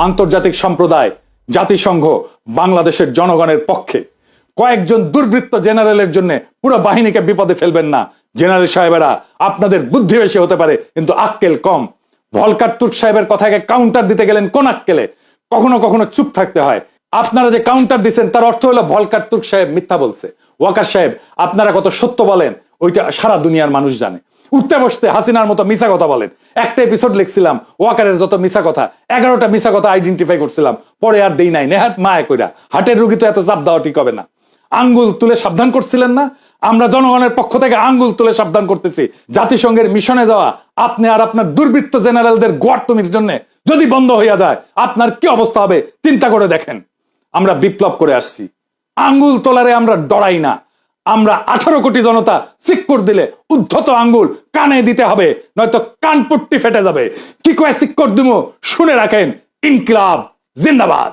আন্তর্জাতিক সম্প্রদায়, জাতিসংঘ বাংলাদেশের জনগণের পক্ষে। কয়েকজন দুর্বৃত্ত জেনারেলের জন্য পুরো বাহিনীকে বিপদে ফেলবেন না। জেনারেল সাহেবেরা, আপনাদের বুদ্ধি বেশি হতে পারে কিন্তু আক্কেল কম। ভলকার তুর্ক সাহেবের কথাকে কাউন্টার দিতে গেলেন কোন আক্কেলে? কখনো কখনো চুপ থাকতে হয়। আপনারা যে কাউন্টার দিচ্ছেন তার অর্থ হলো ভলকার তুর্ক সাহেব মিথ্যা বলছে। ওয়াকার সাহেব, আপনারা কত সত্য বলেন ওইটা সারা দুনিয়ার মানুষ জানে। উঠতে বসতে হাসিনার মতো মিছা কথা বলেন। একটা এপিসোড লিখছিলাম ওয়াকারের যত মিছা কথা, 11টা মিছা কথা আইডেন্টিফাই করছিলাম, পরে আর দেই নাই। নেহাত মায়া কইরা, হাটের রুগী তো এত চাপ দেওয়া ঠিক হবে না। আঙ্গুল তুলে সাবধান করছিলেন না? আমরা জনগণের পক্ষ থেকে আঙ্গুল তুলে সাবধান করতেছি। জাতিসংঘের মিশনে যাওয়া আপনি আর আপনার দুর্বৃত্ত জেনারেলদের গোয়ার্তমির জন্য যদি বন্ধ হইয়া যায় আপনার কি অবস্থা হবে চিন্তা করে দেখেন। আমরা বিপ্লব করে আসছি, আঙ্গুল তোলারে আমরা ডরাই না। আমরা 18 কোটি জনতা সিক্কর দিলে উদ্ধত আঙ্গুল কানে দিতে হবে, নয়তো কানপট্টি ফেটে যাবে। কি কয়ে সিক্কর দিমু শুনে রাখেন। ইনকিলাব জিন্দাবাদ।